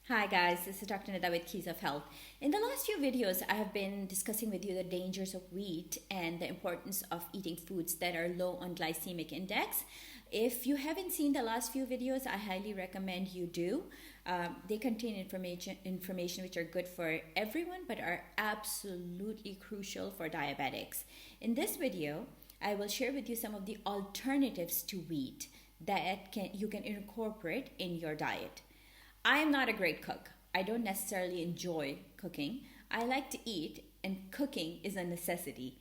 Hi guys, this is Dr. Nida with Keys of Health. In the last few videos, I have been discussing with you the dangers of wheat and the importance of eating foods that are low on glycemic index. If you haven't seen the last few videos, I highly recommend you do. They contain information which are good for everyone but are absolutely crucial for diabetics. In this video, I will share with you some of the alternatives to wheat that you can incorporate in your diet. I am not a great cook. I don't necessarily enjoy cooking. I like to eat, and cooking is a necessity.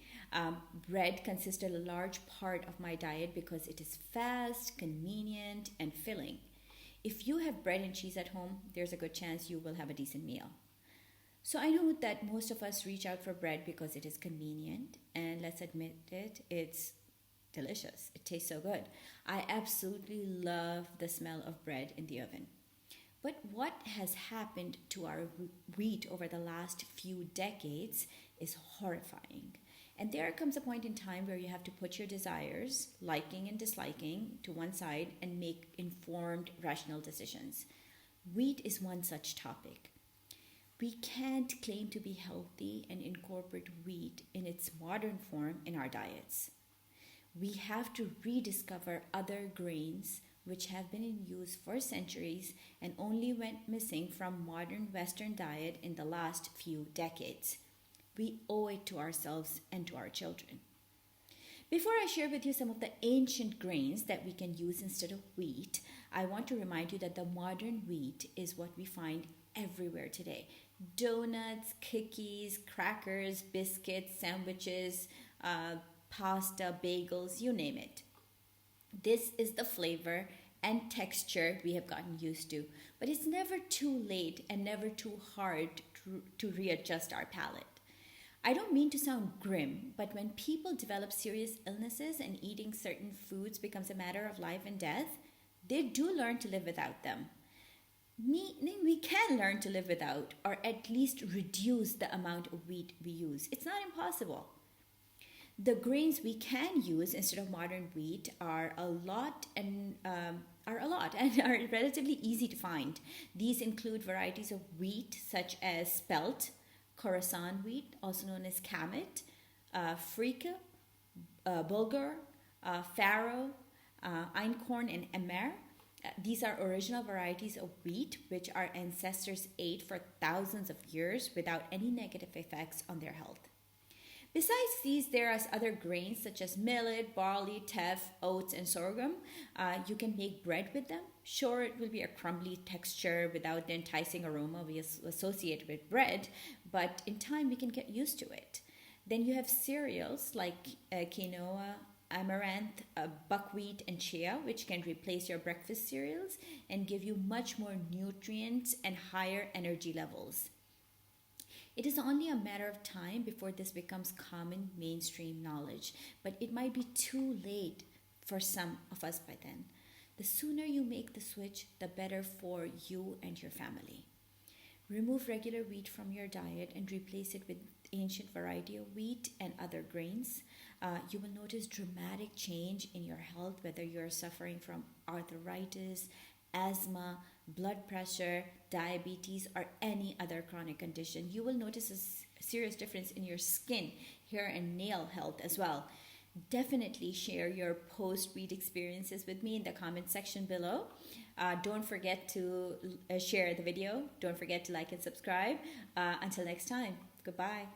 Bread consists a large part of my diet because it is fast, convenient, and filling. If you have bread and cheese at home, there's a good chance you will have a decent meal. So I know that most of us reach out for bread because it is convenient, and let's admit it, it's delicious. It tastes so good. I absolutely love the smell of bread in the oven. But what has happened to our wheat over the last few decades is horrifying. And there comes a point in time where you have to put your desires, liking and disliking, to one side and make informed, rational decisions. Wheat is one such topic. We can't claim to be healthy and incorporate wheat in its modern form in our diets. We have to rediscover other grains which have been in use for centuries and only went missing from modern Western diet in the last few decades. We owe it to ourselves and to our children. Before I share with you some of the ancient grains that we can use instead of wheat, I want to remind you that the modern wheat is what we find everywhere today. Donuts, cookies, crackers, biscuits, sandwiches, pasta, bagels, you name it. This is the flavor and texture we have gotten used to, but it's never too late and never too hard to readjust our palate. I don't mean to sound grim, but when people develop serious illnesses and eating certain foods becomes a matter of life and death, they do learn to live without them. Meaning we can learn to live without, or at least reduce the amount of wheat we use. It's not impossible. The grains we can use instead of modern wheat are a lot and are relatively easy to find. These include varieties of wheat such as spelt, Khorasan wheat, also known as kamut, frika, bulgur, farro, einkorn, and emmer. These are original varieties of wheat which our ancestors ate for thousands of years without any negative effects on their health. Besides these, there are other grains such as millet, barley, teff, oats, and sorghum. You can make bread with them. Sure, it will be a crumbly texture without the enticing aroma we associate with bread, but in time we can get used to it. Then you have cereals like quinoa, amaranth, buckwheat, and chia, which can replace your breakfast cereals and give you much more nutrients and higher energy levels. It is only a matter of time before this becomes common mainstream knowledge, but it might be too late for some of us by then. The sooner you make the switch, the better for you and your family. Remove regular wheat from your diet and replace it with ancient variety of wheat and other grains. You will notice dramatic change in your health, whether you are suffering from arthritis, asthma, blood pressure, diabetes, or any other chronic condition. You will notice a serious difference in your skin, hair, and nail health as well. Definitely share your post-wheat experiences with me in the comment section below. Don't forget to share the video. Don't forget to like and subscribe. Until next time, goodbye.